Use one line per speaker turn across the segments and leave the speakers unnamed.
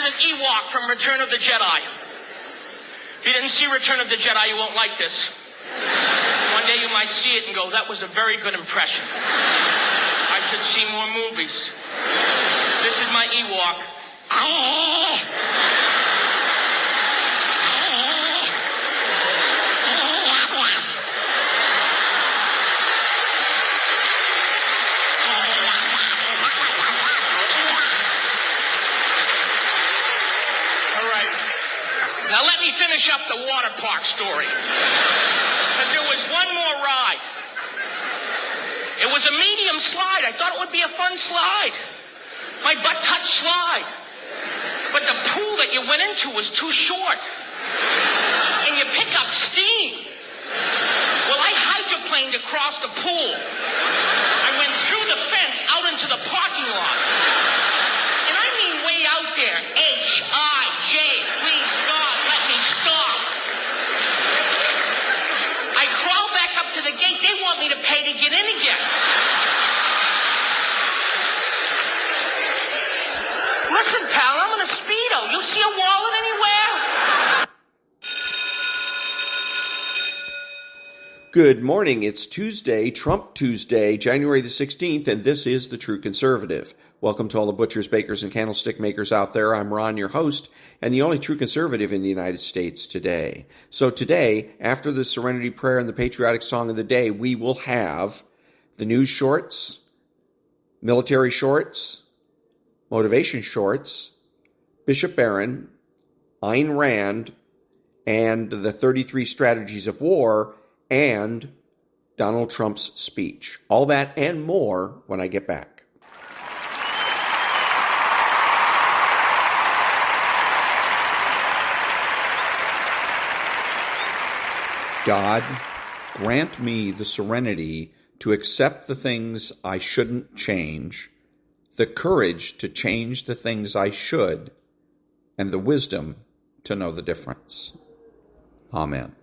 an Ewok from Return of the Jedi. If you didn't see Return of the Jedi, you won't like this. One day you might see it and go, that was a very good impression. I should see more movies. This is my Ewok. Now let me finish up the water park story. Because there was one more ride. It was a medium slide. I thought it would be a fun slide. My butt touch slide. But the pool that you went into was too short. And you pick up steam. Well, I hydroplaned across the pool. I went through the fence out into the parking lot. And I mean way out there. H-I-J, please God, let me stop. I crawl back up to the gate. They want me to pay to get in again. Listen, pal, I'm in a Speedo. You see a wallet anywhere?
Good morning. It's Tuesday, Trump Tuesday, January the 16th, and this is The True Conservative. Welcome to all the butchers, bakers, and candlestick makers out there. I'm Ron, your host, and the only true conservative in the United States today. So today, after the Serenity Prayer and the patriotic song of the day, we will have the news shorts, military shorts, motivation shorts, Bishop Barron, Ayn Rand, and the 33 strategies of war, and Donald Trump's speech. All that and more when I get back. God, grant me the serenity to accept the things I shouldn't change, the courage to change the things I should, and the wisdom to know the difference. Amen.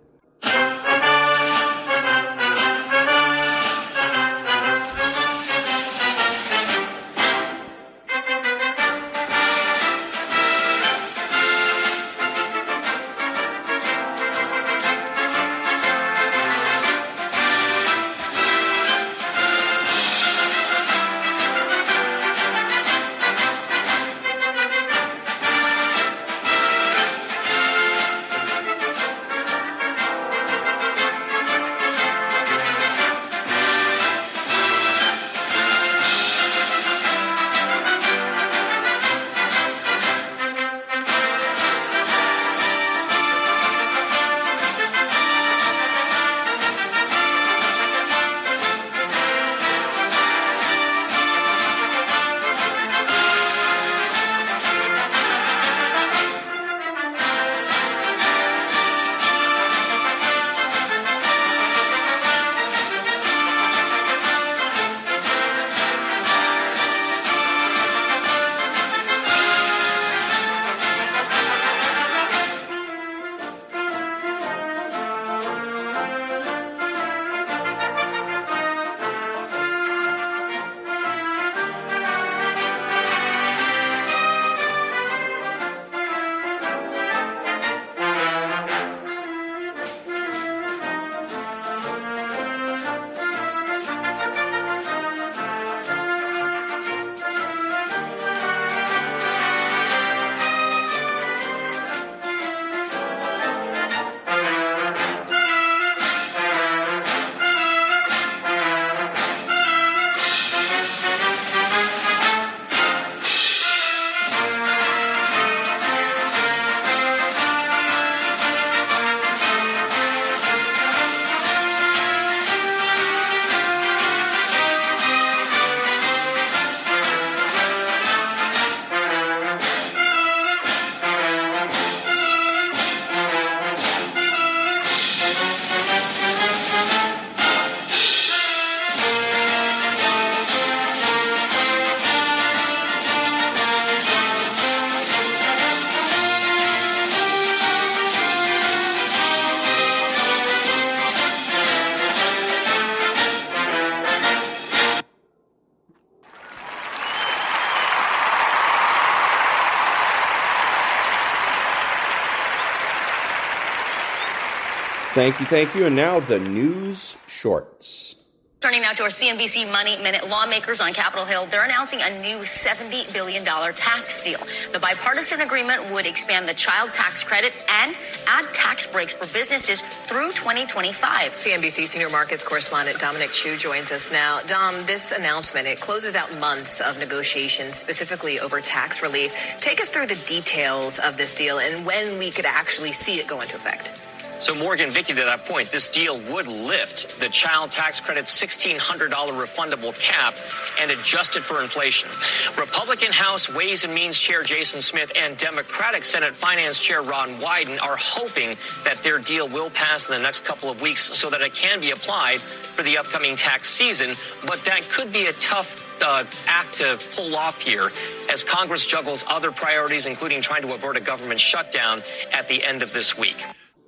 Thank you. And now the news shorts.
Turning now to our CNBC Money Minute. Lawmakers on Capitol Hill, they're announcing a new $70 billion tax deal. The bipartisan agreement would expand the child tax credit and add tax breaks for businesses through 2025.
CNBC senior markets correspondent Dominic Chu joins us now. Dom, this announcement, it closes out months of negotiations, specifically over tax relief. Take us through the details of this deal and when we could actually see it go into effect.
So, Morgan, Vicky, to that point, this deal would lift the child tax credit's $1,600 refundable cap and adjust it for inflation. Republican House Ways and Means Chair Jason Smith and Democratic Senate Finance Chair Ron Wyden are hoping that their deal will pass in the next couple of weeks so that it can be applied for the upcoming tax season. But that could be a tough act to pull off here as Congress juggles other priorities, including trying to avert a government shutdown at the end of this week.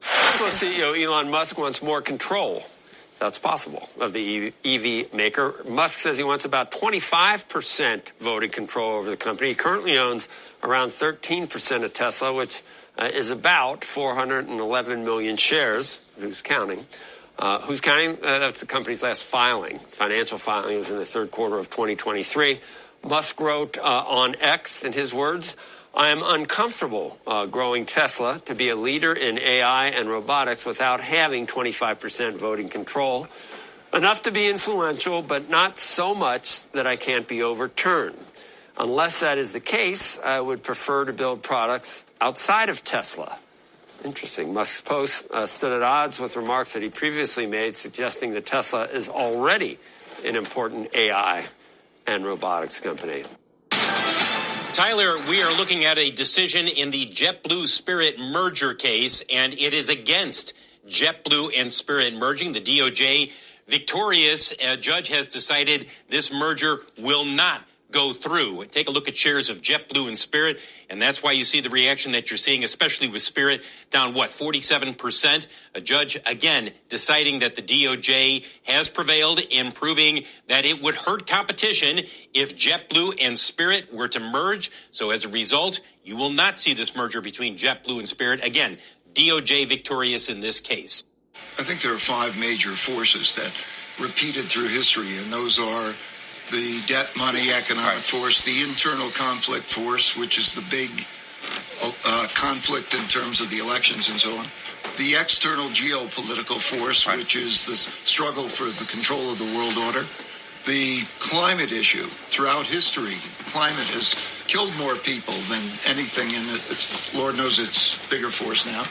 Tesla CEO Elon Musk wants more control, that's possible, of the EV maker. Musk says he wants about 25% voting control over the company. He currently owns around 13% of Tesla, which is about 411 million shares. Who's counting? That's the company's last financial filing was in the third quarter of 2023. Musk wrote on X, in his words, "I am uncomfortable growing Tesla to be a leader in AI and robotics without having 25% voting control. Enough to be influential, but not so much that I can't be overturned. Unless that is the case, I would prefer to build products outside of Tesla." Interesting. Musk's post stood at odds with remarks that he previously made, suggesting that Tesla is already an important AI and robotics company.
Tyler, we are looking at a decision in the JetBlue Spirit merger case, and it is against JetBlue and Spirit merging. The DOJ victorious. A judge has decided this merger will not go through. Take a look at shares of JetBlue and Spirit, and that's why you see the reaction that you're seeing, especially with Spirit down, 47%. A judge, again, deciding that the DOJ has prevailed in proving that it would hurt competition if JetBlue and Spirit were to merge. So as a result, you will not see this merger between JetBlue and Spirit. Again, DOJ victorious in this case.
I think there are 5 major forces that repeated through history, and those are the debt, money, economic force, the internal conflict force, which is the big conflict in terms of the elections and so on, the external geopolitical force, which is the struggle for the control of the world order, the climate issue. Throughout history, climate has killed more people than anything, and Lord knows it's a bigger force now.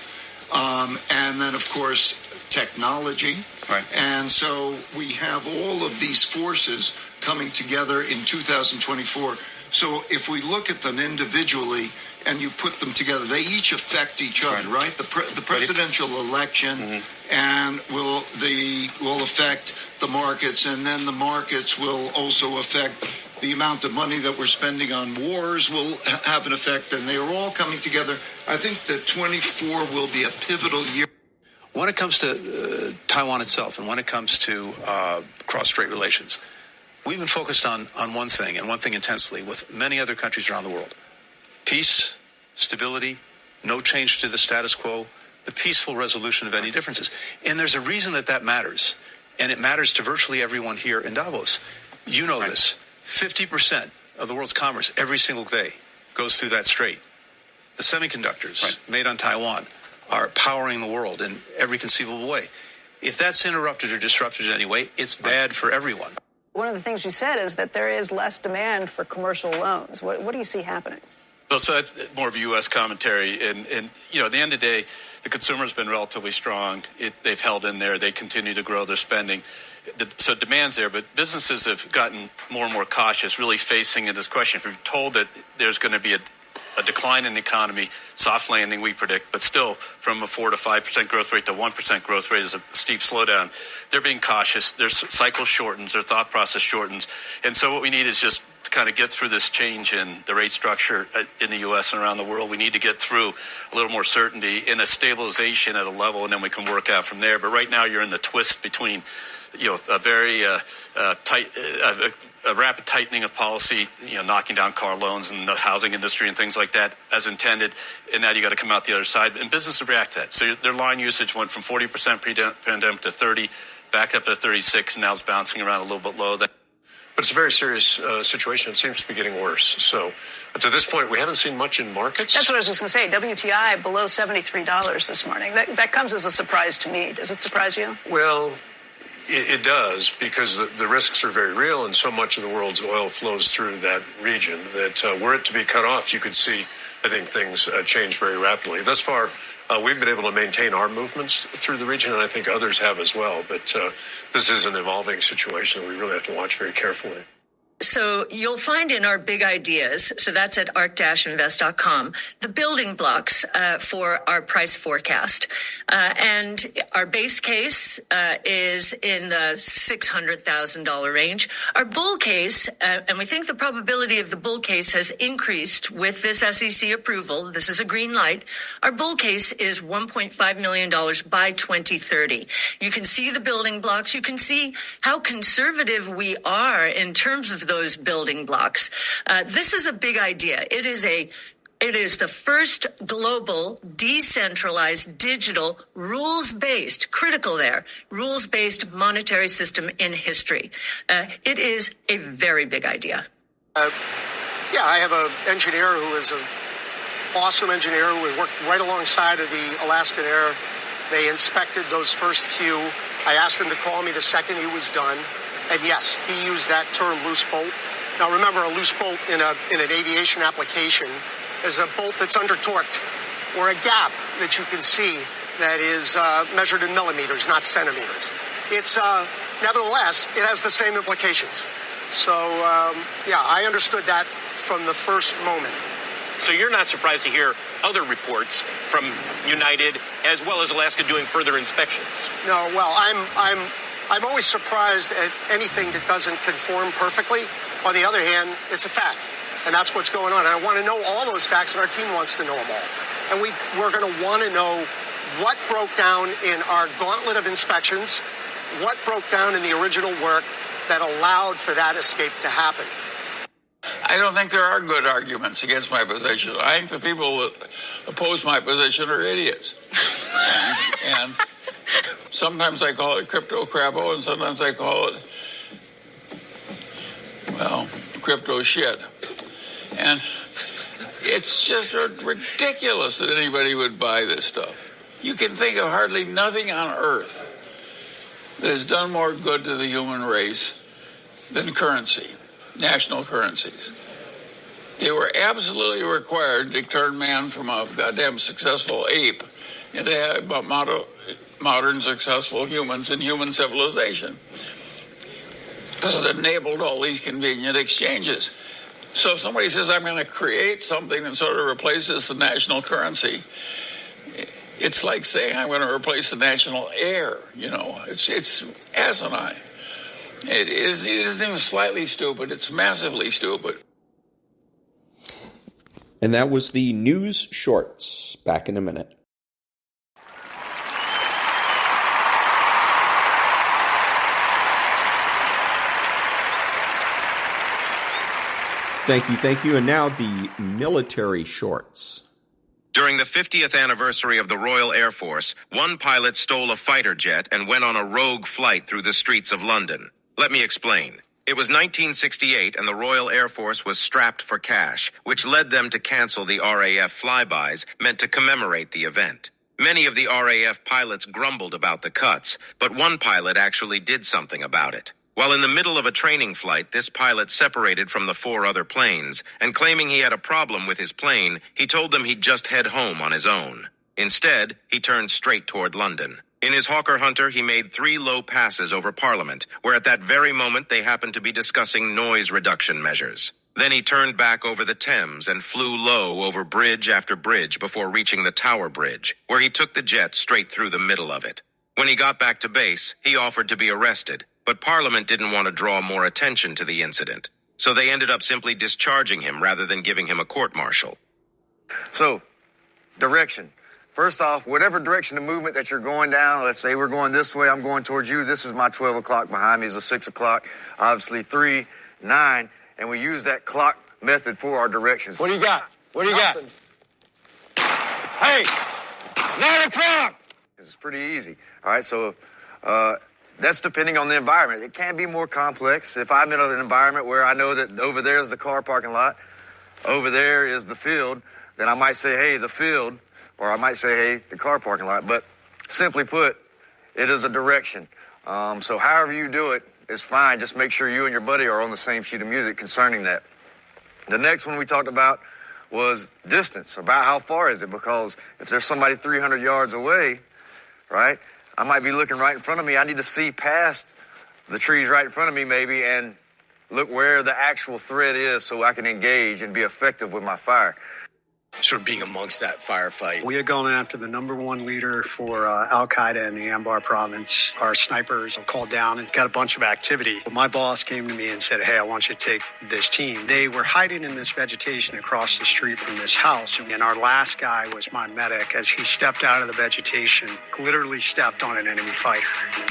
And then, of course, technology. Right. And so we have all of these forces coming together in 2024. So if we look at them individually and you put them together, they each affect each other, right? The presidential election and will affect the markets, and then the markets will also affect the amount of money that we're spending on wars will have an effect, and they are all coming together. I think that 24 will be a pivotal year.
When it comes to Taiwan itself and when it comes to cross-strait relations, we've been focused on one thing, and one thing intensely, with many other countries around the world. Peace, stability, no change to the status quo, the peaceful resolution of any differences. And there's a reason that matters, and it matters to virtually everyone here in Davos. You know this. 50% of the world's commerce every single day goes through that strait. The semiconductors made on Taiwan are powering the world in every conceivable way. If that's interrupted or disrupted in any way, it's bad for everyone.
One of the things you said is that there is less demand for commercial loans. What do you see happening? Well,
so that's more of a U.S. commentary. And at the end of the day, the consumer's been relatively strong. They've held in there. They continue to grow their spending. So demand's there, but businesses have gotten more and more cautious, really facing this question. If you're told that there's going to be a decline in the economy, soft landing, we predict, but still from a 4 to 5% growth rate to 1% growth rate is a steep slowdown. They're being cautious. Their cycle shortens, their thought process shortens. And so what we need is just to kind of get through this change in the rate structure in the U.S. and around the world. We need to get through a little more certainty in a stabilization at a level, and then we can work out from there. But right now you're in the twist between a very tight, a rapid tightening of policy, knocking down car loans and the housing industry and things like that as intended. And now you got to come out the other side. And businesses react to that. So their line usage went from 40% pre-pandemic to 30, back up to 36, and now it's bouncing around a little bit low.
But it's a very serious situation. It seems to be getting worse. So to this point, we haven't seen much in markets.
That's what I was just going to say. WTI below $73 this morning. That comes as a surprise to me. Does it surprise you?
Well, it does, because the risks are very real, and so much of the world's oil flows through that region that were it to be cut off, you could see, I think, things change very rapidly. Thus far, we've been able to maintain our movements through the region, and I think others have as well. But this is an evolving situation that we really have to watch very carefully.
So you'll find in our big ideas, so that's at arc-invest.com, the building blocks for our price forecast. And our base case is in the $600,000 range. Our bull case, and we think the probability of the bull case has increased with this SEC approval. This is a green light. Our bull case is $1.5 million by 2030. You can see the building blocks. You can see how conservative we are in terms of those building blocks. This is a big idea. It is the first global, decentralized, digital, rules-based, critical there, rules-based monetary system in history. It is a very big idea.
I have an engineer who is an awesome engineer who worked right alongside of the Alaskan Air. They inspected those first few. I asked him to call me the second he was done. And yes, he used that term loose bolt. Now remember, a loose bolt in an aviation application is a bolt that's under-torqued, or a gap that you can see that is measured in millimeters, not centimeters. It's nevertheless, it has the same implications. So I understood that from the first moment.
So you're not surprised to hear other reports from United as well as Alaska doing further inspections?
No, well, I'm always surprised at anything that doesn't conform perfectly. On the other hand, it's a fact, and that's what's going on. And I want to know all those facts, and our team wants to know them all. And we're going to want to know what broke down in our gauntlet of inspections, what broke down in the original work that allowed for that escape to happen.
I don't think there are good arguments against my position. I think the people that oppose my position are idiots. and sometimes I call it crypto crappo, and sometimes I call it, crypto shit. And it's just ridiculous that anybody would buy this stuff. You can think of hardly nothing on earth that has done more good to the human race than currency, national currencies. They were absolutely required to turn man from a goddamn successful ape into modern successful humans in human civilization. That enabled all these convenient exchanges. So if somebody says, I'm going to create something that sort of replaces the national currency, it's like saying I'm going to replace the national air. It's asinine. It isn't even slightly stupid. It's massively stupid.
And that was the news shorts. Back in a minute. Thank you. And now the military shorts.
During the 50th anniversary of the Royal Air Force, one pilot stole a fighter jet and went on a rogue flight through the streets of London. Let me explain. It was 1968 and the Royal Air Force was strapped for cash, which led them to cancel the RAF flybys meant to commemorate the event. Many of the RAF pilots grumbled about the cuts, but one pilot actually did something about it. While in the middle of a training flight, this pilot separated from the 4 other planes, and claiming he had a problem with his plane, he told them he'd just head home on his own. Instead, he turned straight toward London. In his Hawker Hunter, he made 3 low passes over Parliament, where at that very moment they happened to be discussing noise reduction measures. Then he turned back over the Thames and flew low over bridge after bridge before reaching the Tower Bridge, where he took the jet straight through the middle of it. When he got back to base, he offered to be arrested, but Parliament didn't want to draw more attention to the incident, so they ended up simply discharging him rather than giving him a court-martial.
So, direction. First off, whatever direction of movement that you're going down, let's say we're going this way, I'm going towards you, this is my 12 o'clock, behind me is a 6 o'clock, obviously 3, 9, and we use that clock method for our directions. What do you got? What do you got? Hey, 9 o'clock! It's pretty easy. All right, so that's depending on the environment. It can be more complex. If I'm in an environment where I know that over there is the car parking lot, over there is the field, then I might say, hey, the field, or I might say, hey, the car parking lot. But simply put, it is a direction. So however you do it is fine. Just make sure you and your buddy are on the same sheet of music concerning that. The next one we talked about was distance, about how far is it, because if there's somebody 300 yards away, right, I might be looking right in front of me. I need to see past the trees right in front of me maybe and look where the actual threat is so I can engage and be effective with my fire.
Sort of being amongst that firefight.
We are going after the number one leader for Al-Qaeda in the Anbar province. Our snipers are called down and got a bunch of activity. My boss came to me and said, hey, I want you to take this team. They were hiding in this vegetation across the street from this house. And our last guy was my medic. As he stepped out of the vegetation, literally stepped on an enemy fighter.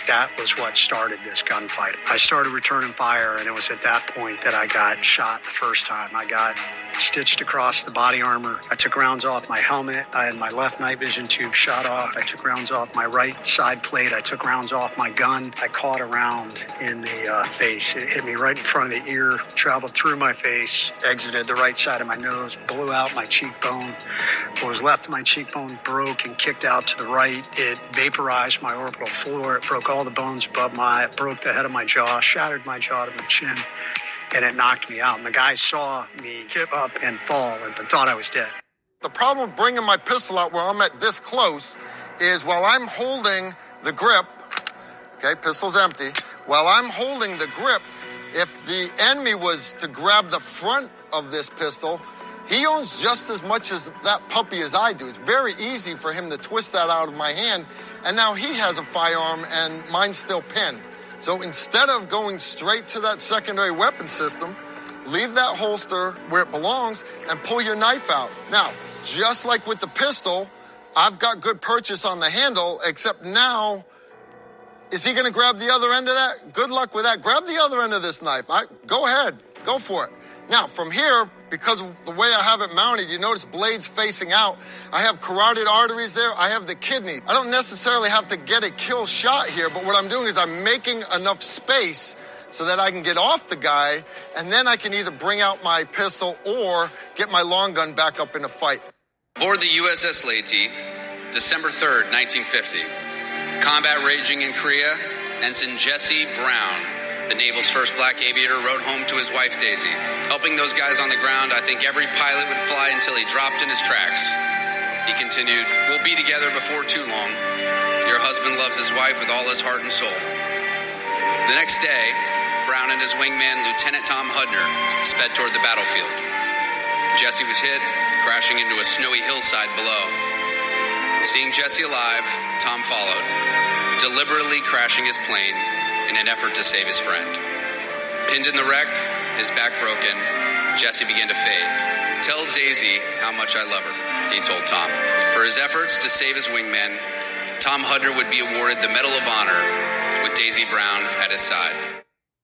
That was what started this gunfight. I started returning fire, and it was at that point that I got shot the first time. I got stitched across the body armor. I took rounds off my helmet. I had my left night vision tube shot off. I took rounds off my right side plate. I took rounds off my gun. I caught a round in the face. It hit me right in front of the ear, traveled through my face, exited the right side of my nose, blew out my cheekbone. What was left of my cheekbone broke and kicked out to the right. It vaporized my orbital floor. It broke all the bones above it broke the head of my jaw, shattered my jaw to my chin, and it knocked me out. And the guy saw me get up and fall and thought I was dead.
The problem with bringing my pistol out where I'm at this close is while I'm holding the grip, okay, pistol's empty, while I'm holding the grip, if the enemy was to grab the front of this pistol, he owns just as much as that puppy as I do. It's very easy for him to twist that out of my hand, and now he has a firearm and mine's still pinned. So instead of going straight to that secondary weapon system, leave that holster where it belongs and pull your knife out. Now, just like with the pistol, I've got good purchase on the handle, except now, is he going to grab the other end of that? Good luck with that. Grab the other end of this knife. Go ahead. Go for it. Now, from here, because of the way I have it mounted, you notice blades facing out. I have carotid arteries there. I have the kidney. I don't necessarily have to get a kill shot here, but what I'm doing is I'm making enough space so that I can get off the guy, and then I can either bring out my pistol or get my long gun back up in a fight.
Aboard the USS Leyte, December 3rd, 1950. Combat raging in Korea, Ensign Jesse Brown, the Naval's first black aviator, wrote home to his wife, Daisy. Helping those guys on the ground, I think every pilot would fly until he dropped in his tracks. He continued, we'll be together before too long. Your husband loves his wife with all his heart and soul. The next day, Brown and his wingman, Lieutenant Tom Hudner, sped toward the battlefield. Jesse was hit, crashing into a snowy hillside below. Seeing Jesse alive, Tom followed, deliberately crashing his plane in an effort to save his friend. Pinned in the wreck, his back broken, Jesse began to fade. Tell Daisy how much I love her, he told Tom. For his efforts to save his wingman, Tom Hudner would be awarded the Medal of Honor with Daisy Brown at his side.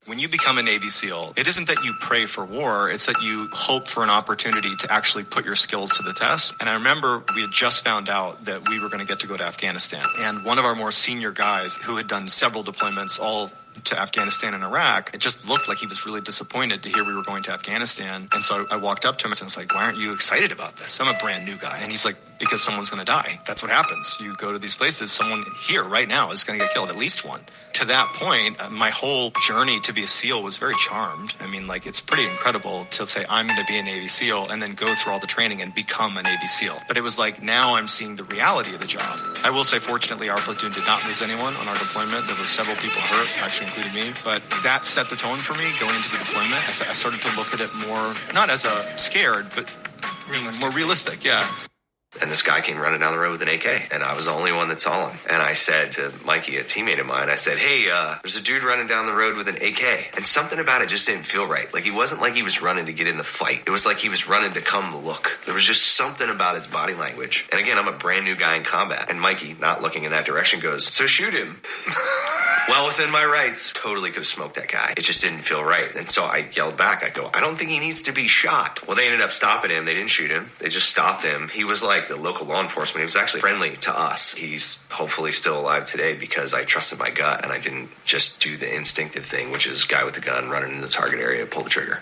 When you become a Navy SEAL, it isn't that you pray for war, it's that you hope for an opportunity to actually put your skills to the test. And I remember we had just found out that we were going to get to go to Afghanistan. And one of our more senior guys who had done several deployments, all to Afghanistan and Iraq, it just looked like he was really disappointed to hear we were going to Afghanistan. And so I walked up to him and I was like, why aren't you excited about this? I'm a brand new guy. And he's like, because someone's going to die. That's what happens. You go to these places, someone here right now is going to get killed, at least one. To that point, my whole journey to be a SEAL was very charmed. I mean, like, it's pretty incredible to say I'm going to be a Navy SEAL and then go through all the training and become a Navy SEAL. But it was like, now I'm seeing the reality of the job. I will say, fortunately, our platoon did not lose anyone on our deployment. There were several people hurt, actually including me. But that set the tone for me going into the deployment. I started to look at it more, not as a scared, but more realistic, yeah.
And this guy came running down the road with an AK, and I was the only one that saw him. And I said to Mikey, a teammate of mine, I said, hey, there's a dude running down the road with an AK. And something about it just didn't feel right. Like, he wasn't like he was running to get in the fight. It was like he was running to come look. There was just something about his body language. And again, I'm a brand new guy in combat. And Mikey, not looking in that direction, goes, so shoot him. well within my rights. Totally could have smoked that guy. It just didn't feel right. And so I yelled back. I go, I don't think he needs to be shot. Well, they ended up stopping him. They didn't shoot him. They just stopped him. He was like the local law enforcement. He was actually friendly to us. He's hopefully still alive today because I trusted my gut and I didn't just do the instinctive thing, which is guy with a gun running in the target area, pull the trigger.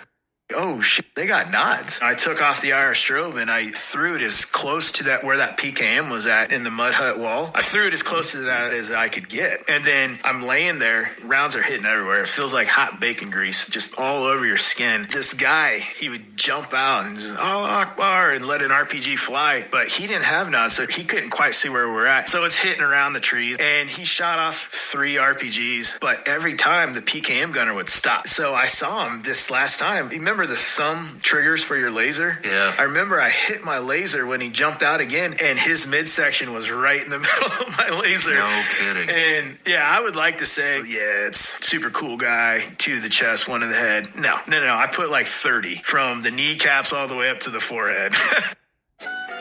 Oh, shit, they got nods. I took off the IR strobe and I threw it as close to that where that PKM was at in the mud hut wall. I threw it as close to that as I could get. And then I'm laying there. Rounds are hitting everywhere. It feels like hot bacon grease just all over your skin. This guy, he would jump out and just, Allah Akbar, and let an RPG fly. But he didn't have nods, so he couldn't quite see where we're at. So it's hitting around the trees. And he shot off 3 RPGs. But every time the PKM gunner would stop. So I saw him this last time. Remember the thumb triggers for your laser?
Yeah.
I remember I hit my laser when he jumped out again, and his midsection was right in the middle of my laser.
No kidding.
And yeah, I would like to say, yeah, it's super cool guy, 2 to the chest, 1 to the head. No. I put like 30 from the kneecaps all the way up to the forehead.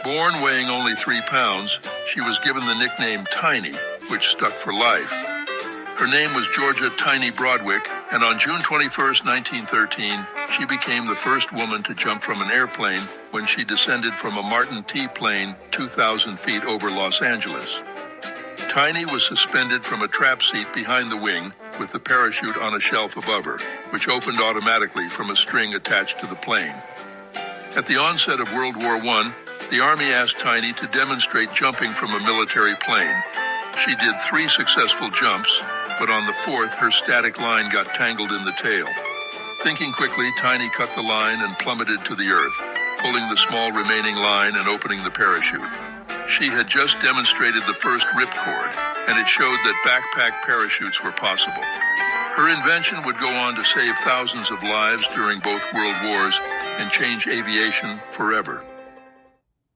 Born weighing only 3 pounds, she was given the nickname Tiny, which stuck for life. Her name was Georgia Tiny Broadwick, and on June 21st, 1913, she became the first woman to jump from an airplane when she descended from a Martin T plane 2,000 feet over Los Angeles. Tiny was suspended from a trap seat behind the wing with the parachute on a shelf above her, which opened automatically from a string attached to the plane. At the onset of World War I, the Army asked Tiny to demonstrate jumping from a military plane. She did 3 successful jumps, but on the 4th, her static line got tangled in the tail. Thinking quickly, Tiny cut the line and plummeted to the earth, pulling the small remaining line and opening the parachute. She had just demonstrated the first ripcord, and it showed that backpack parachutes were possible. Her invention would go on to save thousands of lives during both World Wars and change aviation forever.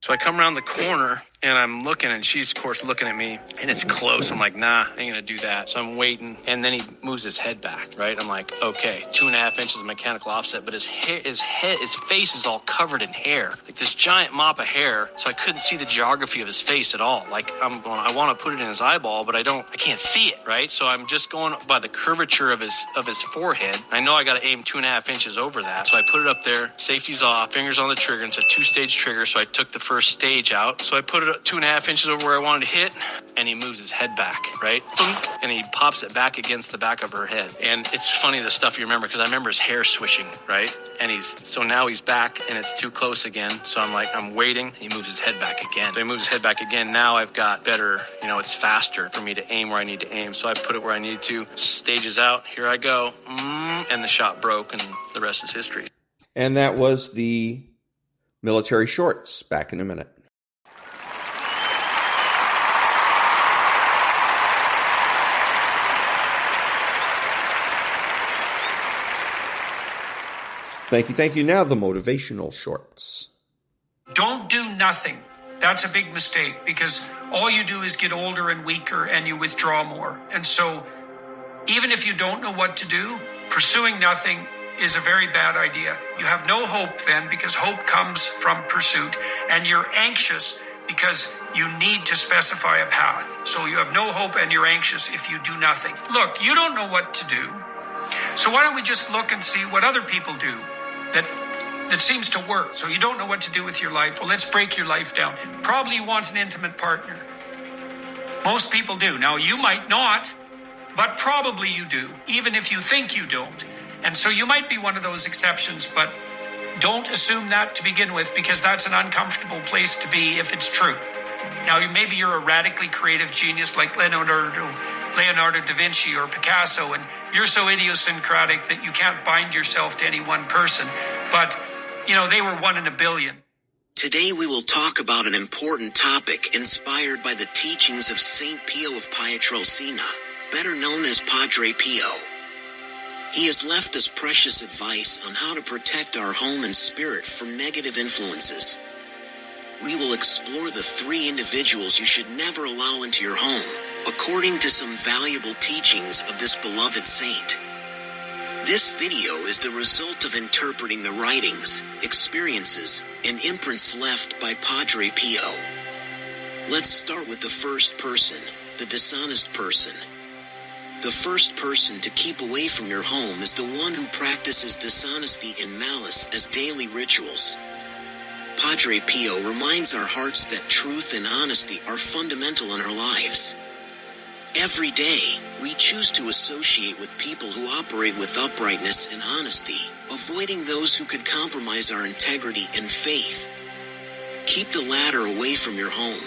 So I come around the corner and I'm looking, and she's, of course, looking at me, and it's close. I'm like, nah, I ain't gonna do that. So I'm waiting, and then he moves his head back, right? I'm like, okay, 2.5 inches of mechanical offset, but his face is all covered in hair, like this giant mop of hair. So I couldn't see the geography of his face at all. Like, I'm going, I want to put it in his eyeball, but I can't see it, right? So I'm just going by the curvature of his forehead. I know I got to aim 2.5 inches over that. So I put it up there, safety's off, fingers on the trigger, and it's a 2-stage trigger. So I took the first stage out. So I put it 2.5 inches over where I wanted to hit, and he moves his head back, right? And he pops it back against the back of her head. And it's funny the stuff you remember, because I remember his hair swishing, right? And now he's back, and it's too close again. So I'm waiting. He moves his head back again. So he moves his head back again. Now I've got better, it's faster for me to aim where I need to aim. So I put it where I need to. Stages out. Here I go. And the shot broke, and the rest is history.
And that was the military shorts. Back in a minute. Thank you. Now the motivational shorts.
Don't do nothing. That's a big mistake, because all you do is get older and weaker and you withdraw more. And so even if you don't know what to do, pursuing nothing is a very bad idea. You have no hope then, because hope comes from pursuit, and you're anxious because you need to specify a path. So you have no hope and you're anxious if you do nothing. Look, you don't know what to do. So why don't we just look and see what other people do that seems to work? So you don't know what to do with your life. Well, let's break your life down. Probably you want an intimate partner. Most people do. Now, you might not, but probably you do, even if you think you don't. And so you might be one of those exceptions, but don't assume that to begin with, because that's an uncomfortable place to be if it's true. Now, maybe you're a radically creative genius like Leonardo da Vinci or Picasso, and you're so idiosyncratic that you can't bind yourself to any one person. But, they were 1 in a billion.
Today we will talk about an important topic inspired by the teachings of Saint Pio of Pietrelcina, better known as Padre Pio. He has left us precious advice on how to protect our home and spirit from negative influences. We will explore the 3 individuals you should never allow into your home, according to some valuable teachings of this beloved saint. This video is the result of interpreting the writings, experiences, and imprints left by Padre Pio. Let's start with the first person, the dishonest person. The first person to keep away from your home is the one who practices dishonesty and malice as daily rituals. Padre Pio reminds our hearts that truth and honesty are fundamental in our lives. Every day, we choose to associate with people who operate with uprightness and honesty, avoiding those who could compromise our integrity and faith. Keep the latter away from your home.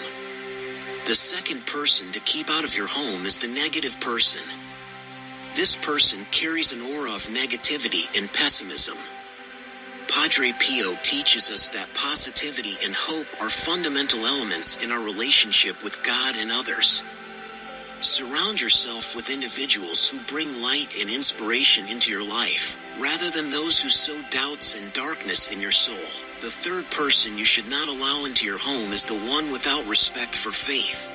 The second person to keep out of your home is the negative person. This person carries an aura of negativity and pessimism. Padre Pio teaches us that positivity and hope are fundamental elements in our relationship with God and others. Surround yourself with individuals who bring light and inspiration into your life, rather than those who sow doubts and darkness in your soul. The third person you should not allow into your home is the one without respect for faith.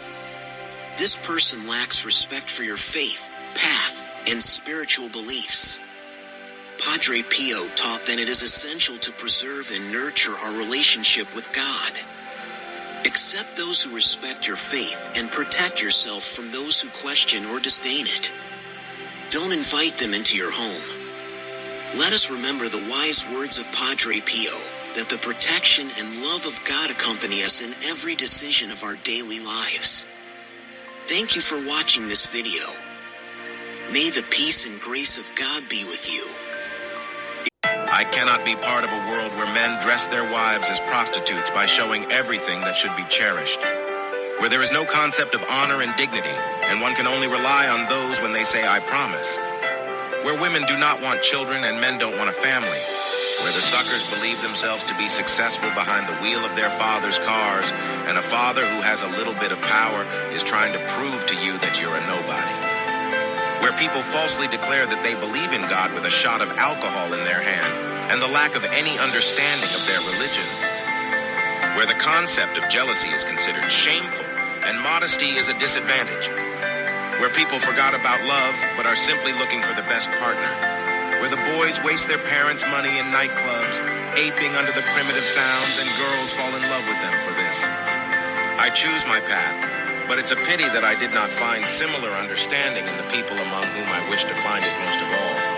This person lacks respect for your faith, path, and spiritual beliefs. Padre Pio taught that it is essential to preserve and nurture our relationship with God. Accept those who respect your faith and protect yourself from those who question or disdain it. Don't invite them into your home. Let us remember the wise words of Padre Pio, that the protection and love of God accompany us in every decision of our daily lives. Thank you for watching this video. May the peace and grace of God be with you.
I cannot be part of a world where men dress their wives as prostitutes by showing everything that should be cherished. Where there is no concept of honor and dignity, and one can only rely on those when they say, I promise. Where women do not want children and men don't want a family. Where the suckers believe themselves to be successful behind the wheel of their father's cars, and a father who has a little bit of power is trying to prove to you that you're a nobody. Where people falsely declare that they believe in God with a shot of alcohol in their hand, and the lack of any understanding of their religion. Where the concept of jealousy is considered shameful, and modesty is a disadvantage. Where people forgot about love, but are simply looking for the best partner. Where the boys waste their parents' money in nightclubs, aping under the primitive sounds, and girls fall in love with them for this. I choose my path. But it's a pity that I did not find similar understanding in the people among whom I wish to find it most of all.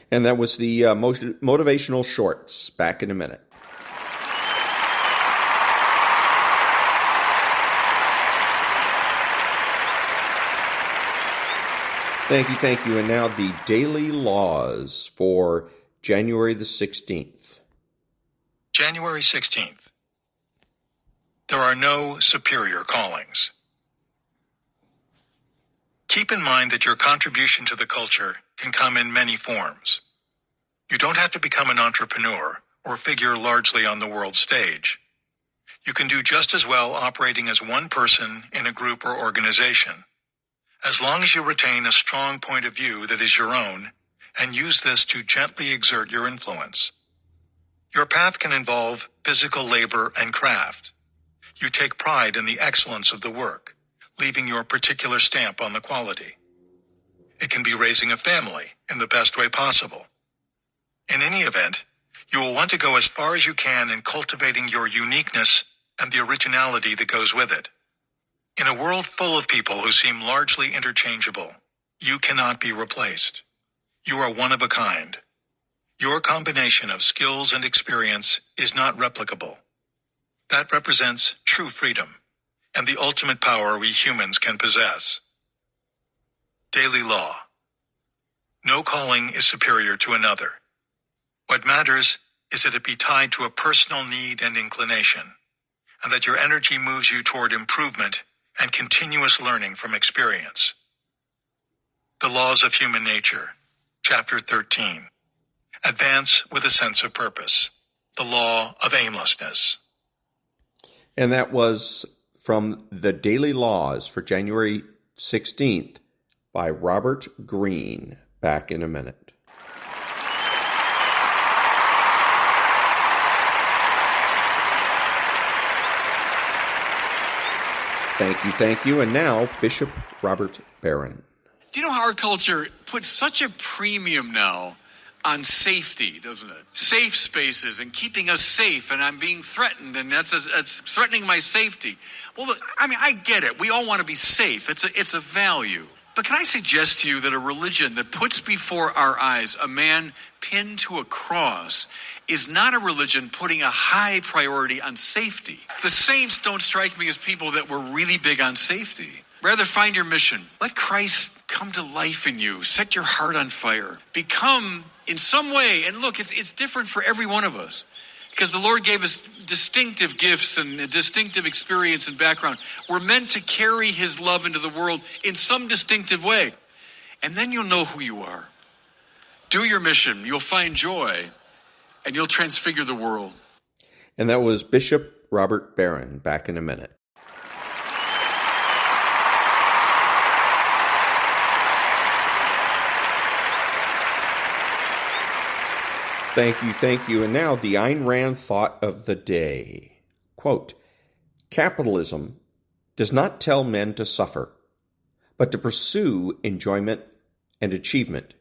And that was the motivational shorts. Back in a minute. Thank you. And now the daily laws for January the 16th.
January 16th. There are no superior callings. Keep in mind that your contribution to the culture can come in many forms. You don't have to become an entrepreneur or figure largely on the world stage. You can do just as well operating as one person in a group or organization, as long as you retain a strong point of view that is your own and use this to gently exert your influence. Your path can involve physical labor and craft. You take pride in the excellence of the work, leaving your particular stamp on the quality. It can be raising a family in the best way possible. In any event, you will want to go as far as you can in cultivating your uniqueness and the originality that goes with it. In a world full of people who seem largely interchangeable, you cannot be replaced. You are one of a kind. Your combination of skills and experience is not replicable. That represents true freedom and the ultimate power we humans can possess. Daily law. No calling is superior to another. What matters is that it be tied to a personal need and inclination, and that your energy moves you toward improvement and continuous learning from experience. The Laws of Human Nature, Chapter 13. Advance with a sense of purpose. The Law of Aimlessness.
And that was from the Daily Laws for January 16th by Robert Greene. Back in a minute. Thank you. And now, Bishop Robert Barron.
Do you know how our culture puts such a premium now on safety, doesn't it? Safe spaces and keeping us safe, and I'm being threatened, and that's threatening my safety. Well, look, I mean, I get it. We all want to be safe. It's a value. But can I suggest to you that a religion that puts before our eyes a man pinned to a cross is not a religion putting a high priority on safety? The saints don't strike me as people that were really big on safety. Rather, find your mission. Let Christ come to life in you. Set your heart on fire. Become, in some way, and look, it's different for every one of us, because the Lord gave us distinctive gifts and a distinctive experience and background. We're meant to carry his love into the world in some distinctive way. And then you'll know who you are. Do your mission. You'll find joy, and you'll transfigure the world.
And that was Bishop Robert Barron. Back in a minute. Thank you. And now the Ayn Rand thought of the day. Quote, capitalism does not tell men to suffer, but to pursue enjoyment and achievement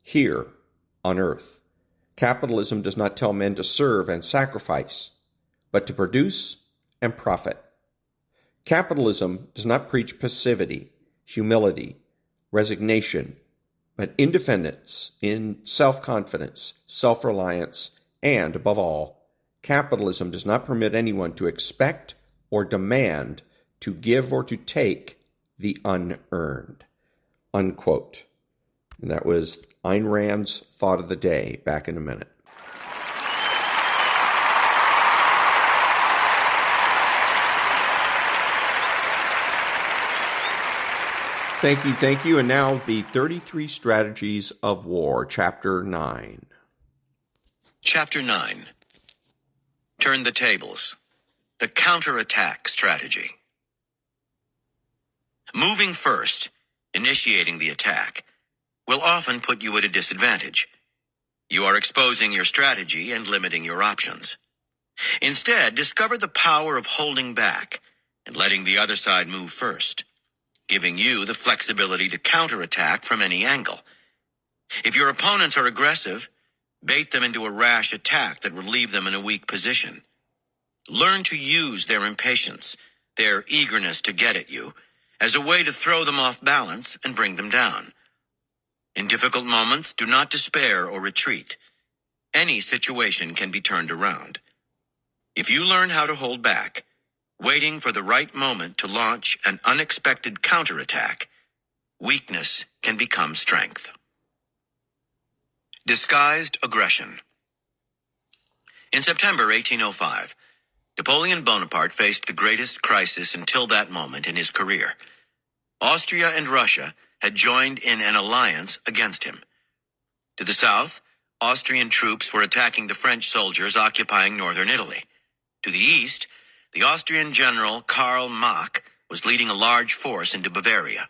here on earth. Capitalism does not tell men to serve and sacrifice, but to produce and profit. Capitalism does not preach passivity, humility, resignation, but independence, in self-confidence, self-reliance, and, above all, capitalism does not permit anyone to expect or demand to give or to take the unearned. Unquote. And that was Ayn Rand's thought of the day. Back in a minute. Thank you. And now the 33 Strategies of War, Chapter 9.
Chapter 9. Turn the tables. The counterattack strategy. Moving first, initiating the attack, will often put you at a disadvantage. You are exposing your strategy and limiting your options. Instead, discover the power of holding back and letting the other side move first, giving you the flexibility to counterattack from any angle. If your opponents are aggressive, bait them into a rash attack that will leave them in a weak position. Learn to use their impatience, their eagerness to get at you, as a way to throw them off balance and bring them down. In difficult moments, do not despair or retreat. Any situation can be turned around. If you learn how to hold back, waiting for the right moment to launch an unexpected counterattack, weakness can become strength. Disguised aggression. In September 1805, Napoleon Bonaparte faced the greatest crisis until that moment in his career. Austria and Russia had joined in an alliance against him. To the south, Austrian troops were attacking the French soldiers occupying northern Italy. To the east, the Austrian general Karl Marx was leading a large force into Bavaria.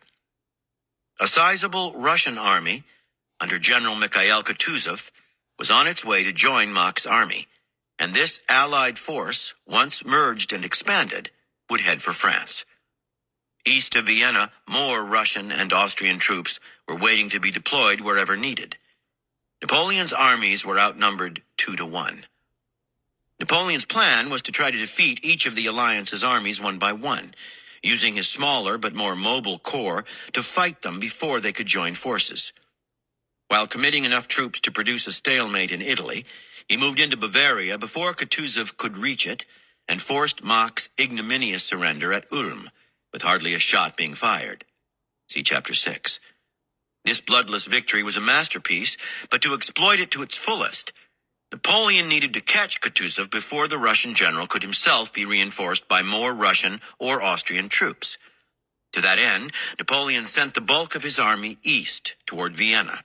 A sizable Russian army, under General Mikhail Kutuzov, was on its way to join Marx's army, and this allied force, once merged and expanded, would head for France. East of Vienna, more Russian and Austrian troops were waiting to be deployed wherever needed. Napoleon's armies were outnumbered 2-1. Napoleon's plan was to try to defeat each of the alliance's armies one by one, using his smaller but more mobile corps to fight them before they could join forces. While committing enough troops to produce a stalemate in Italy, he moved into Bavaria before Kutuzov could reach it and forced Marx's ignominious surrender at Ulm, with hardly a shot being fired. See Chapter 6. This bloodless victory was a masterpiece, but to exploit it to its fullest, Napoleon needed to catch Kutuzov before the Russian general could himself be reinforced by more Russian or Austrian troops. To that end, Napoleon sent the bulk of his army east toward Vienna,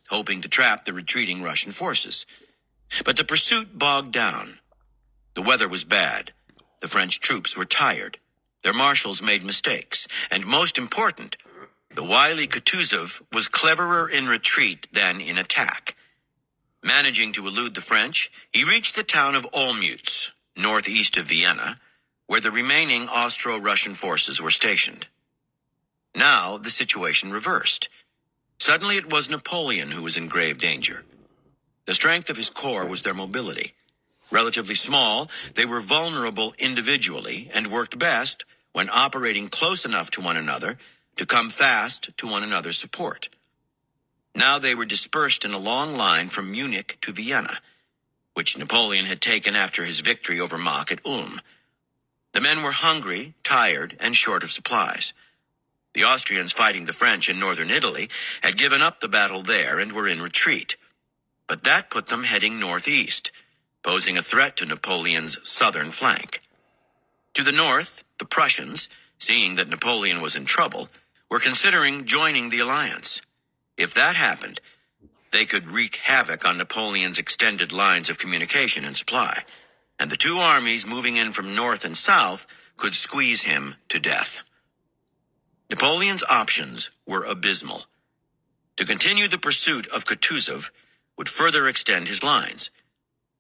hoping to trap the retreating Russian forces. But the pursuit bogged down. The weather was bad. The French troops were tired. Their marshals made mistakes. And most important, the wily Kutuzov was cleverer in retreat than in attack. Managing to elude the French, he reached the town of Olmütz, northeast of Vienna, where the remaining Austro-Russian forces were stationed. Now the situation reversed. Suddenly it was Napoleon who was in grave danger. The strength of his corps was their mobility. Relatively small, they were vulnerable individually and worked best when operating close enough to one another to come fast to one another's support. Now they were dispersed in a long line from Munich to Vienna, which Napoleon had taken after his victory over Mack at Ulm. The men were hungry, tired, and short of supplies. The Austrians fighting the French in northern Italy had given up the battle there and were in retreat. But that put them heading northeast, posing a threat to Napoleon's southern flank. To the north, the Prussians, seeing that Napoleon was in trouble, were considering joining the alliance. If that happened, they could wreak havoc on Napoleon's extended lines of communication and supply, and the two armies moving in from north and south could squeeze him to death. Napoleon's options were abysmal. To continue the pursuit of Kutuzov would further extend his lines.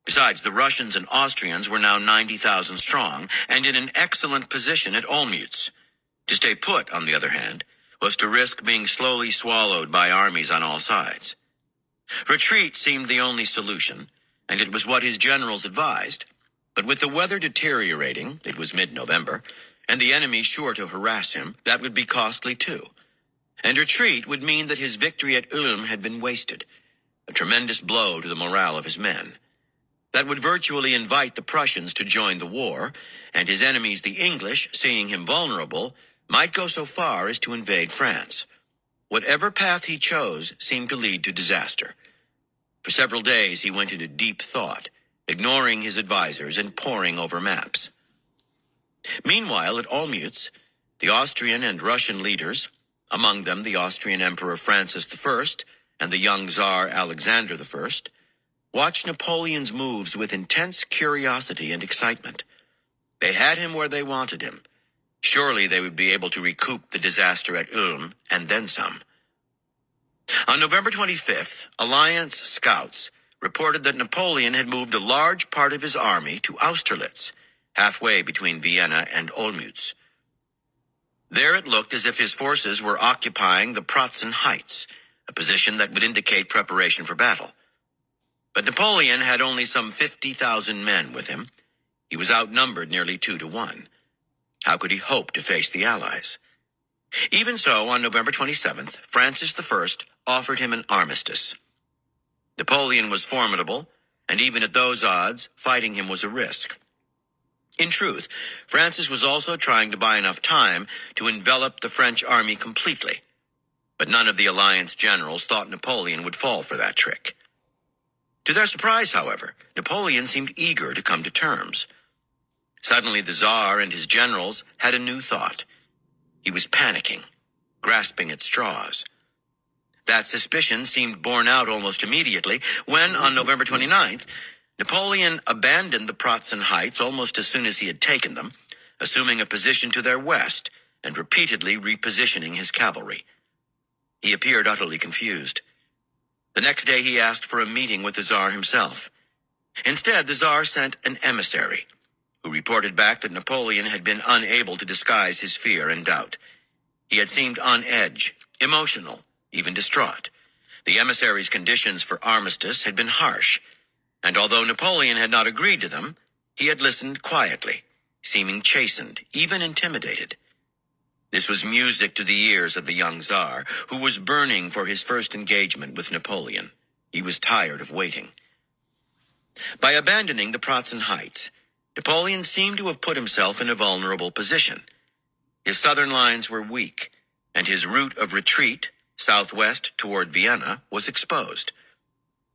Besides, the Russians and Austrians were now 90,000 strong and in an excellent position at Olmütz. To stay put, on the other hand, was to risk being slowly swallowed by armies on all sides. Retreat seemed the only solution, and it was what his generals advised. But with the weather deteriorating, it was mid-November, and the enemy sure to harass him, that would be costly too. And retreat would mean that his victory at Ulm had been wasted, a tremendous blow to the morale of his men. That would virtually invite the Prussians to join the war, and his enemies, the English, seeing him vulnerable, might go so far as to invade France. Whatever path he chose seemed to lead to disaster. For several days he went into deep thought, ignoring his advisers and poring over maps. Meanwhile, at Olmütz, the Austrian and Russian leaders, among them the Austrian Emperor Francis I and the young Tsar Alexander I, watched Napoleon's moves with intense curiosity and excitement. They had him where they wanted him. Surely they would be able to recoup the disaster at Ulm and then some. On November 25th, Alliance scouts reported that Napoleon had moved a large part of his army to Austerlitz, halfway between Vienna and Olmütz. There it looked as if his forces were occupying the Pratzen Heights, a position that would indicate preparation for battle. But Napoleon had only some 50,000 men with him. He was outnumbered nearly 2-1. How could he hope to face the Allies? Even so, on November 27th, Francis I offered him an armistice. Napoleon was formidable, and even at those odds, fighting him was a risk. In truth, Francis was also trying to buy enough time to envelop the French army completely. But none of the alliance generals thought Napoleon would fall for that trick. To their surprise, however, Napoleon seemed eager to come to terms. Suddenly the Tsar and his generals had a new thought. He was panicking, grasping at straws. That suspicion seemed borne out almost immediately when, on November 29th, Napoleon abandoned the Pratzen Heights almost as soon as he had taken them, assuming a position to their west and repeatedly repositioning his cavalry. He appeared utterly confused. The next day he asked for a meeting with the Tsar himself. Instead, the Tsar sent an emissary, who reported back that Napoleon had been unable to disguise his fear and doubt. He had seemed on edge, emotional, even distraught. The emissary's conditions for armistice had been harsh, and although Napoleon had not agreed to them, he had listened quietly, seeming chastened, even intimidated. This was music to the ears of the young Tsar, who was burning for his first engagement with Napoleon. He was tired of waiting. By abandoning the Pratzen Heights, Napoleon seemed to have put himself in a vulnerable position. His southern lines were weak, and his route of retreat, southwest toward Vienna, was exposed.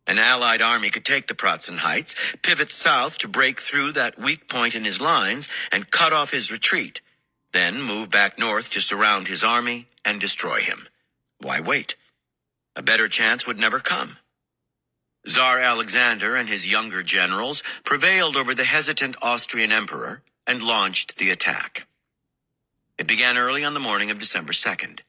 An Allied army could take the Pratzen Heights, pivot south to break through that weak point in his lines, and cut off his retreat, then move back north to surround his army and destroy him. Why wait? A better chance would never come. Tsar Alexander and his younger generals prevailed over the hesitant Austrian emperor and launched the attack. It began early on the morning of December 2nd.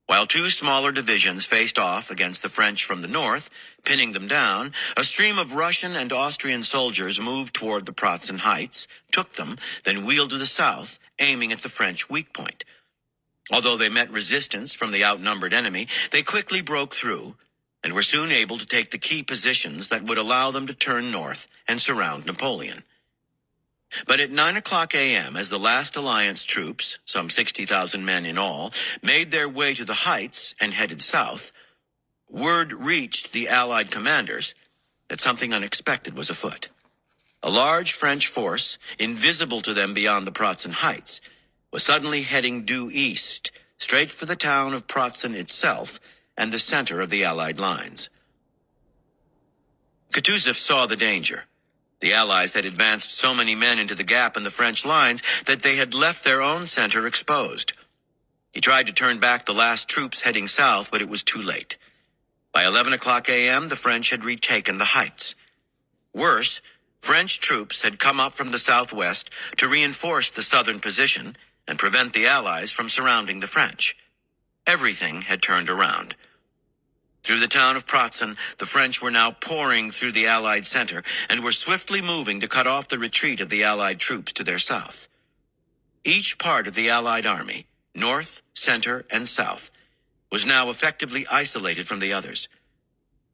While two smaller divisions faced off against the French from the north, pinning them down, a stream of Russian and Austrian soldiers moved toward the Pratzen Heights, took them, then wheeled to the south, aiming at the French weak point. Although they met resistance from the outnumbered enemy, they quickly broke through, and were soon able to take the key positions that would allow them to turn north and surround Napoleon. But at 9 o'clock a.m., as the last Alliance troops, some 60,000 men in all, made their way to the heights and headed south, word reached the Allied commanders that something unexpected was afoot. A large French force, invisible to them beyond the Pratzen Heights, was suddenly heading due east, straight for the town of Pratzen itself and the center of the Allied lines. Kutuzov saw the danger. The Allies had advanced so many men into the gap in the French lines that they had left their own center exposed. He tried to turn back the last troops heading south, but it was too late. By 11 o'clock a.m., the French had retaken the heights. Worse, French troops had come up from the southwest to reinforce the southern position and prevent the Allies from surrounding the French. Everything had turned around. Through the town of Pratzen, the French were now pouring through the Allied center and were swiftly moving to cut off the retreat of the Allied troops to their south. Each part of the Allied army, north, center, and south, was now effectively isolated from the others.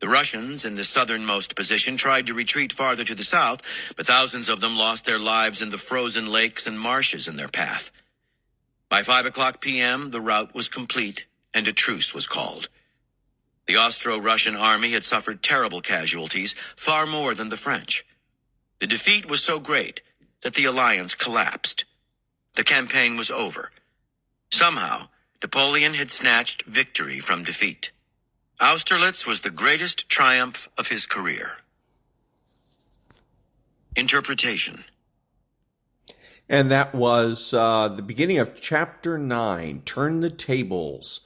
The Russians in the southernmost position tried to retreat farther to the south, but thousands of them lost their lives in the frozen lakes and marshes in their path. By 5 o'clock p.m., the rout was complete and a truce was called. The Austro-Russian army had suffered terrible casualties, far more than the French. The defeat was so great that the alliance collapsed. The campaign was over. Somehow, Napoleon had snatched victory from defeat. Austerlitz was the greatest triumph of his career. Interpretation.
And that was the beginning of Chapter 9, Turn the Tables,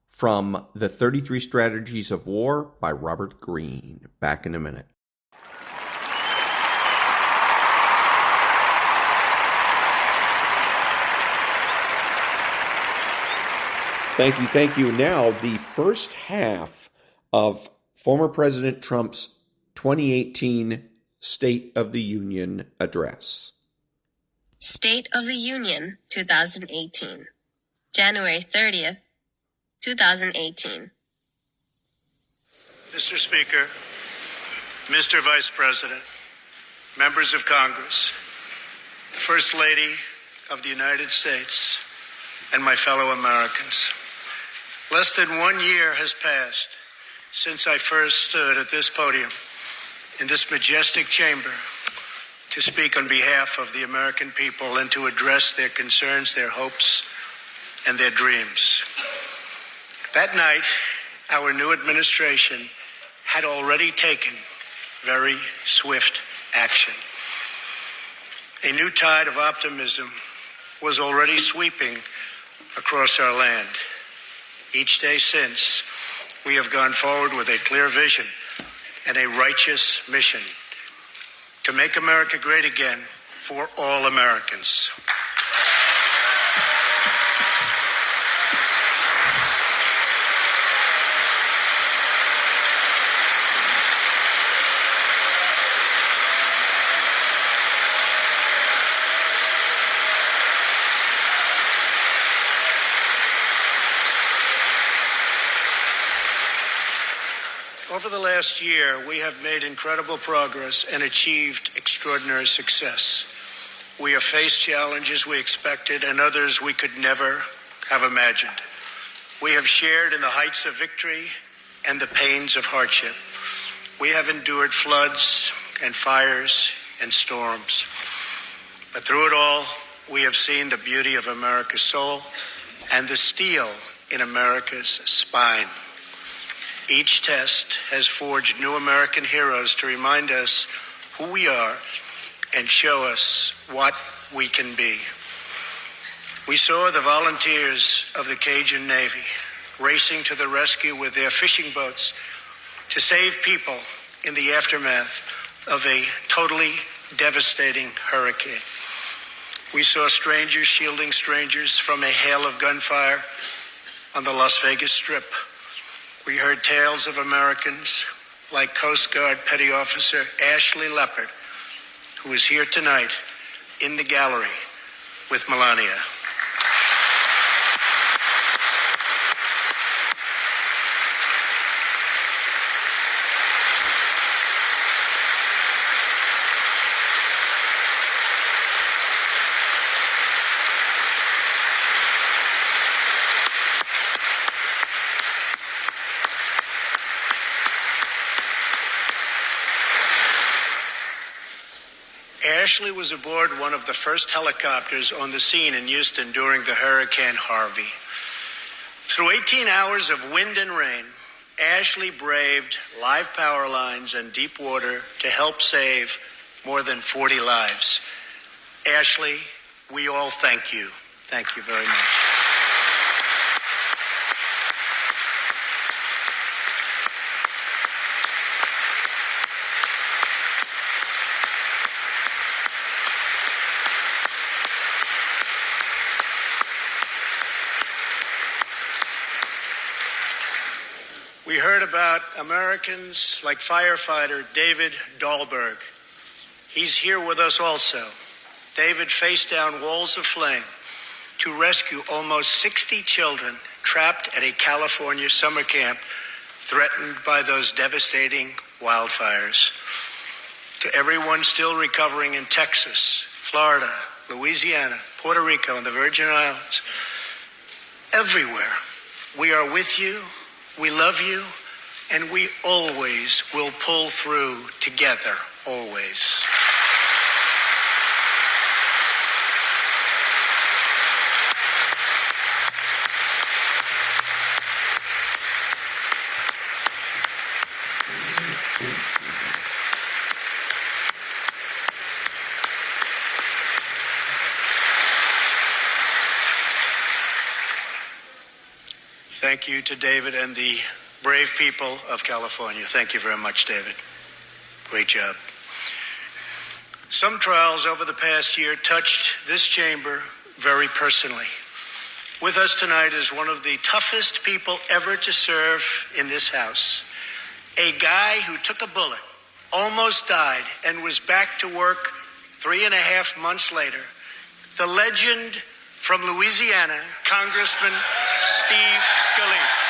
from The 33 Strategies of War by Robert Greene. Back in a minute. Thank you. Now, the first half of former President Trump's 2018 State of the Union address.
State of the Union 2018, January 30th, 2018.
Mr. Speaker, Mr. Vice President, members of Congress, the First Lady of the United States, and my fellow Americans. Less than 1 year has passed since I first stood at this podium in this majestic chamber to speak on behalf of the American people and to address their concerns, their hopes, and their dreams. That night, our new administration had already taken very swift action. A new tide of optimism was already sweeping across our land. Each day since, we have gone forward with a clear vision and a righteous mission to make America great again for all Americans. Over the last year, we have made incredible progress and achieved extraordinary success. We have faced challenges we expected and others we could never have imagined. We have shared in the heights of victory and the pains of hardship. We have endured floods and fires and storms. But through it all, we have seen the beauty of America's soul and the steel in America's spine. Each test has forged new American heroes to remind us who we are and show us what we can be. We saw the volunteers of the Cajun Navy racing to the rescue with their fishing boats to save people in the aftermath of a totally devastating hurricane. We saw strangers shielding strangers from a hail of gunfire on the Las Vegas Strip. We heard tales of Americans like Coast Guard Petty Officer Ashley Leopard, who is here tonight in the gallery with Melania. Ashley was aboard one of the first helicopters on the scene in Houston during the Hurricane Harvey. Through 18 hours of wind and rain, Ashley braved live power lines and deep water to help save more than 40 lives. Ashley, we all thank you. Thank you very much. We heard about Americans like firefighter David Dahlberg. He's here with us also. David faced down walls of flame to rescue almost 60 children trapped at a California summer camp threatened by those devastating wildfires. To everyone still recovering in Texas, Florida, Louisiana, Puerto Rico, and the Virgin Islands, everywhere, we are with you. We love you, and we always will pull through together, always. Thank you to David and the brave people of California. Thank you very much, David. Great job. Some trials over the past year touched this chamber very personally. With us tonight is one of the toughest people ever to serve in this House. A guy who took a bullet, almost died, and was back to work 3.5 months later. The legend from Louisiana, Congressman Steve Scalise.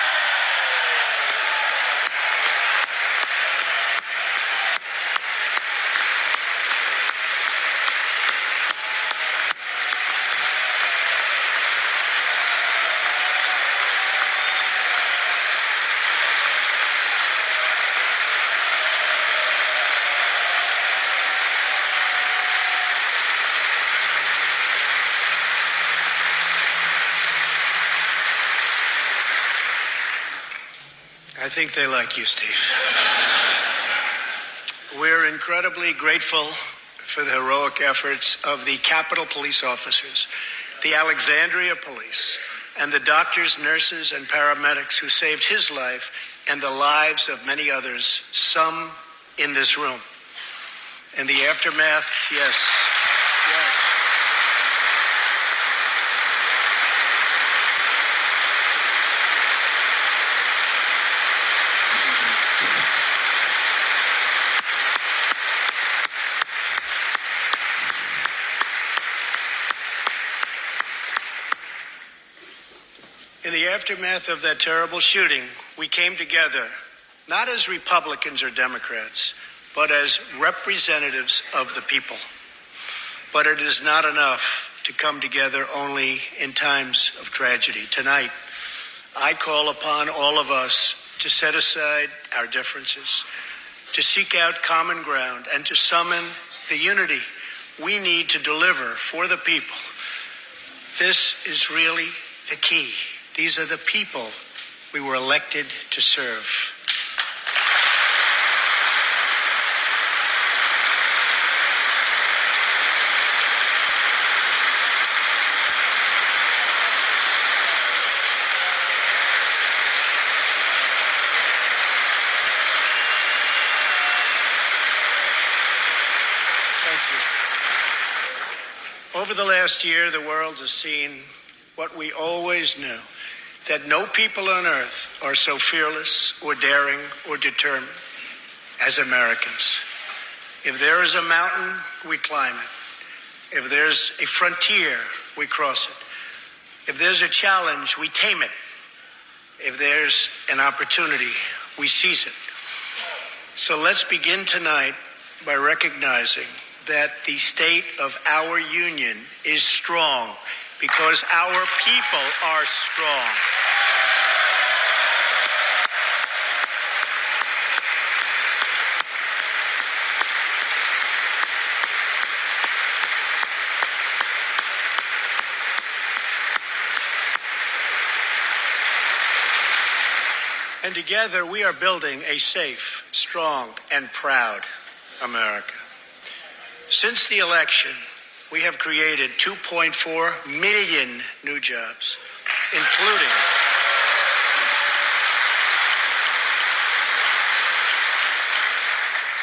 I think they like you, Steve. We're incredibly grateful for the heroic efforts of the Capitol Police officers, the Alexandria Police, and the doctors, nurses, and paramedics who saved his life and the lives of many others, some in this room. In the aftermath, yes. In the aftermath of that terrible shooting, we came together, not as Republicans or Democrats, but as representatives of the people. But it is not enough to come together only in times of tragedy. Tonight, I call upon all of us to set aside our differences, to seek out common ground, and to summon the unity we need to deliver for the people. This is really the key. These are the people we were elected to serve. Over the last year, the world has seen what we always knew, that no people on earth are so fearless or daring or determined as Americans. If there is a mountain, we climb it. If there's a frontier, we cross it. If there's a challenge, we tame it. If there's an opportunity, we seize it. So let's begin tonight by recognizing that the state of our union is strong because our people are strong. And together we are building a safe, strong, and proud America. Since the election, we have created 2.4 million new jobs,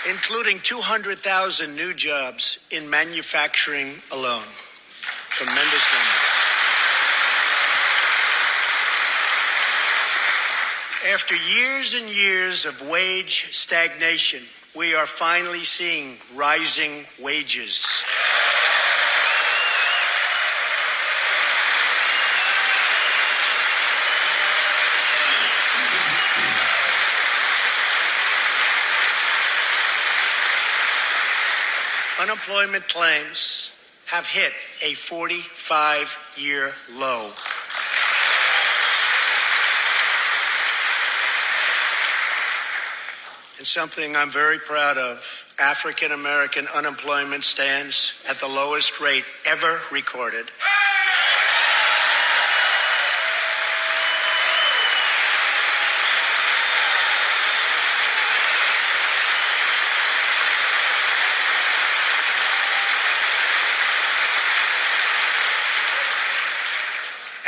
including 200,000 new jobs in manufacturing alone. Tremendous numbers. After years and years of wage stagnation, we are finally seeing rising wages. Unemployment claims have hit a 45-year low. And something I'm very proud of, African American unemployment stands at the lowest rate ever recorded.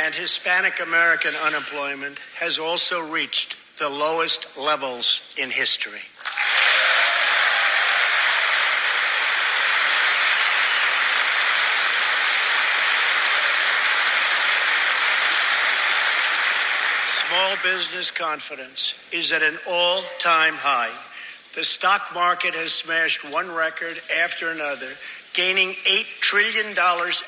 And Hispanic American unemployment has also reached the lowest levels in history. Small business confidence is at an all-time high. The stock market has smashed one record after another, gaining $8 trillion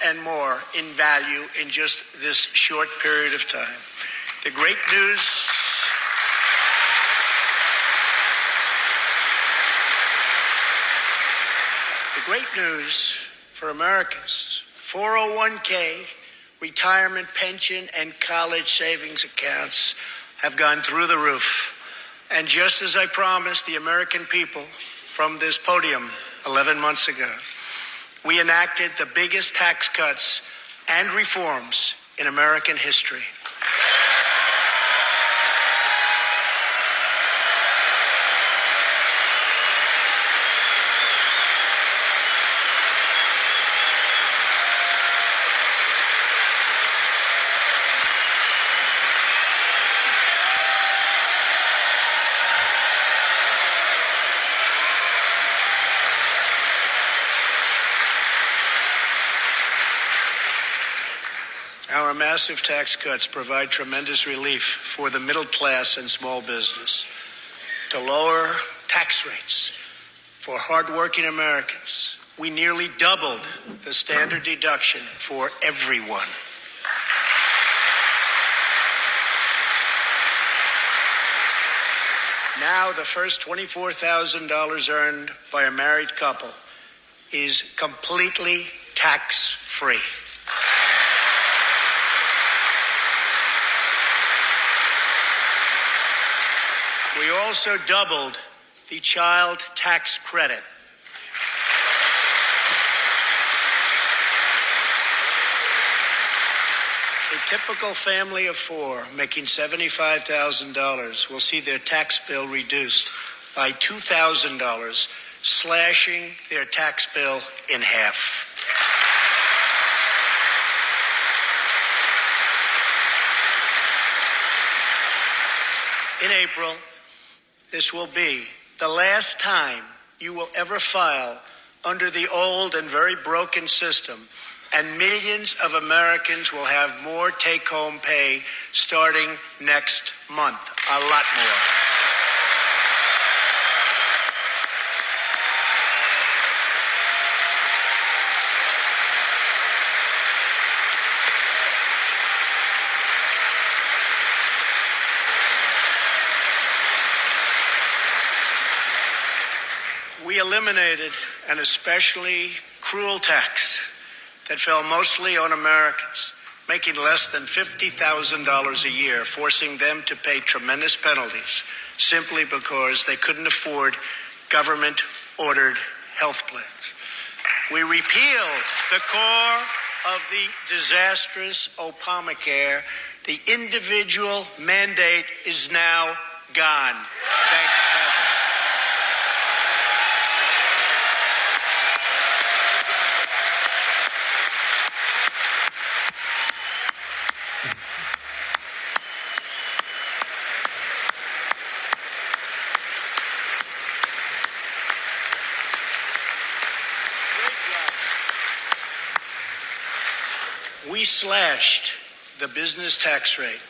and more in value in just this short period of time. The great news for Americans, 401k, retirement pension, and college savings accounts have gone through the roof. And just as I promised the American people from this podium 11 months ago, we enacted the biggest tax cuts and reforms in American history. Our massive tax cuts provide tremendous relief for the middle class and small business. To lower tax rates for hardworking Americans, we nearly doubled the standard deduction for everyone. Now the first $24,000 earned by a married couple is completely tax-free. We also doubled the child tax credit. A typical family of four making $75,000 will see their tax bill reduced by $2,000, slashing their tax bill in half. In April, this will be the last time you will ever file under the old and very broken system, and millions of Americans will have more take-home pay starting next month, a lot more. We eliminated an especially cruel tax that fell mostly on Americans making less than $50,000 a year, forcing them to pay tremendous penalties simply because they couldn't afford government-ordered health plans. We repealed the core of the disastrous Obamacare. The individual mandate is now gone. Thank heaven. We slashed the business tax rate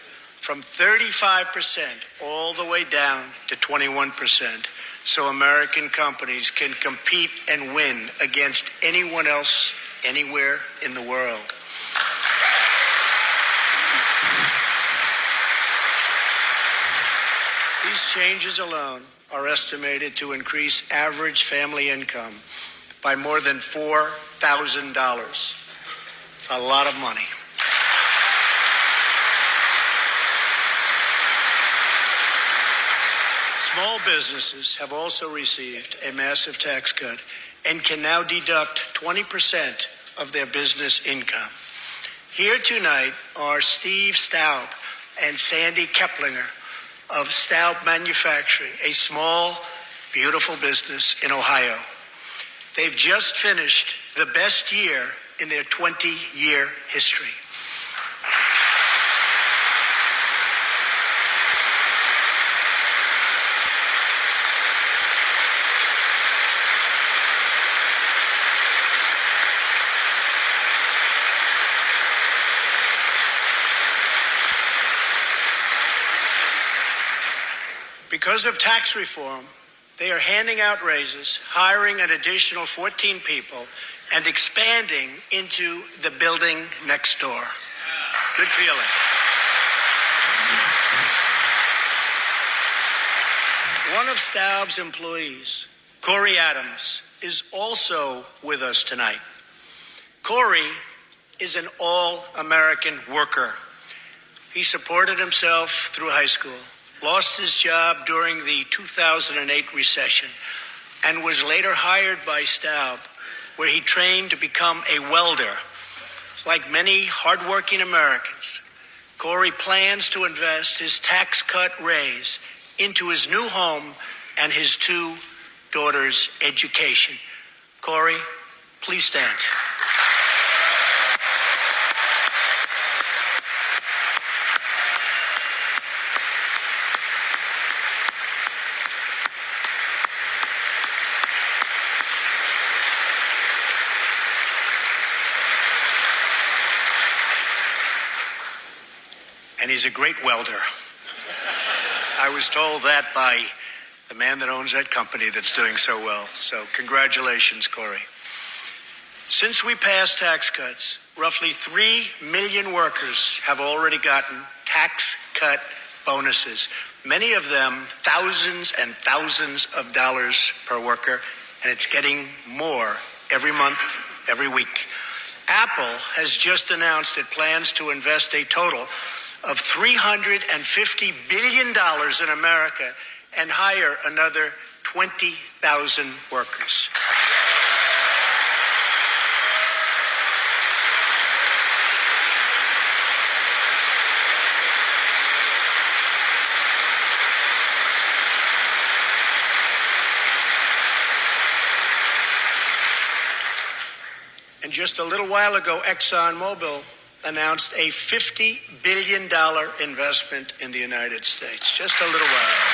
from 35% all the way down to 21%, so American companies can compete and win against anyone else anywhere in the world. These changes alone are estimated to increase average family income by more than $4,000. A lot of money. Small businesses have also received a massive tax cut and can now deduct 20% of their business income. Here tonight are Steve Staub and Sandy Keplinger of Staub Manufacturing, a small, beautiful business in Ohio. They've just finished the best year in their 20-year history. Because of tax reform, they are handing out raises, hiring an additional 14 people, and expanding into the building next door. Good feeling. One of Staub's employees, Corey Adams, is also with us tonight. Corey is an all-American worker. He supported himself through high school, lost his job during the 2008 recession, and was later hired by Staub, where he trained to become a welder. Like many hardworking Americans, Corey plans to invest his tax cut raise into his new home and his two daughters' education. Corey, please stand. And he's a great welder. I was told that by the man that owns that company that's doing so well. So congratulations, Corey. Since we passed tax cuts, roughly 3 million workers have already gotten tax cut bonuses, many of them thousands and thousands of dollars per worker, and it's getting more every month, every week. Apple has just announced it plans to invest a total of $350 billion in America and hire another 20,000 workers. And just a little while ago, ExxonMobil announced a $50 billion investment in the United States. Just a little while ago.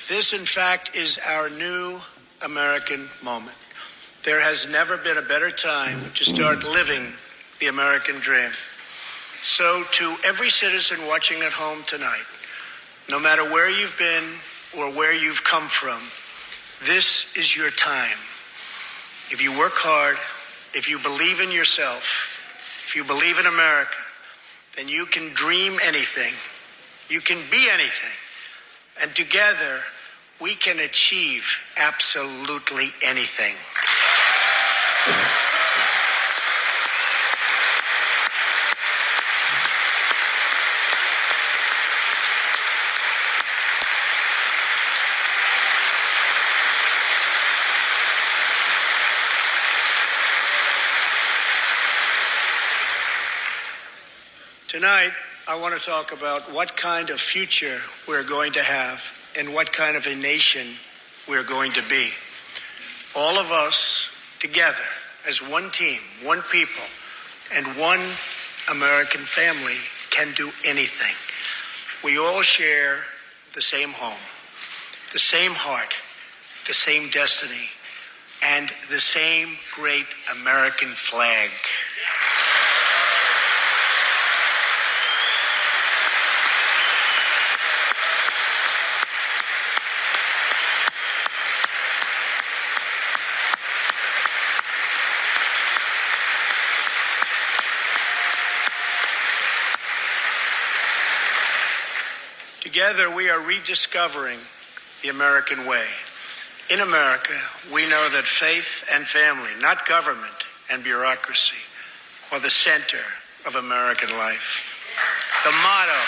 This, in fact, is our new American moment. There has never been a better time to start living the American dream. So to every citizen watching at home tonight, no matter where you've been or where you've come from, this is your time. If you work hard, if you believe in yourself, if you believe in America, then you can dream anything. You can be anything. And together, we can achieve absolutely anything. Tonight, I want to talk about what kind of future we're going to have and what kind of a nation we're going to be. All of us together as one team, one people, and one American family can do anything. We all share the same home, the same heart, the same destiny, and the same great American flag. Together, we are rediscovering the American way. In America, we know that faith and family, not government and bureaucracy, are the center of American life. The motto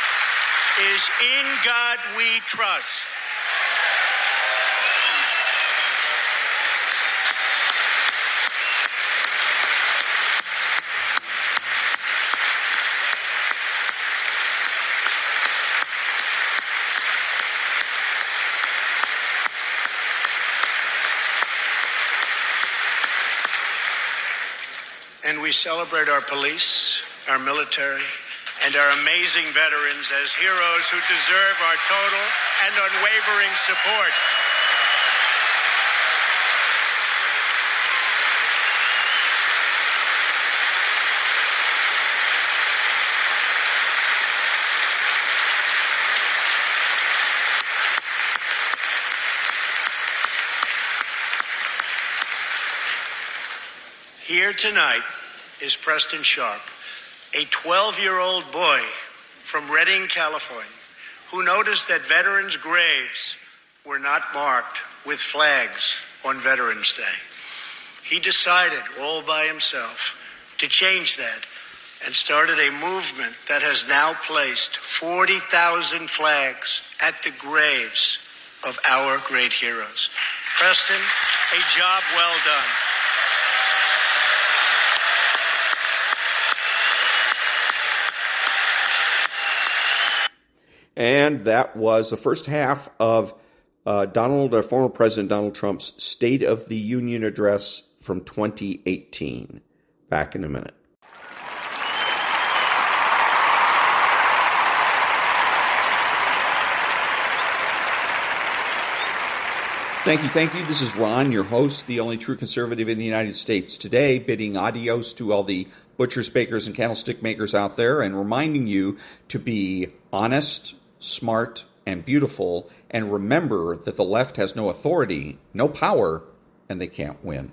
is, "In God we trust." And we celebrate our police, our military, and our amazing veterans as heroes who deserve our total and unwavering support. Here tonight is Preston Sharp, a 12-year-old boy from Redding, California, who noticed that veterans' graves were not marked with flags on Veterans Day. He decided all by himself to change that and started a movement that has now placed 40,000 flags at the graves of our great heroes. Preston, a job well done.
And that was the first half of former President Donald Trump's State of the Union address from 2018. Back in a minute. Thank you. This is Ron, your host, the only true conservative in the United States. Today, bidding adios to all the butchers, bakers, and candlestick makers out there, and reminding you to be honest, smart, and beautiful, and remember that the left has no authority, no power, and they can't win.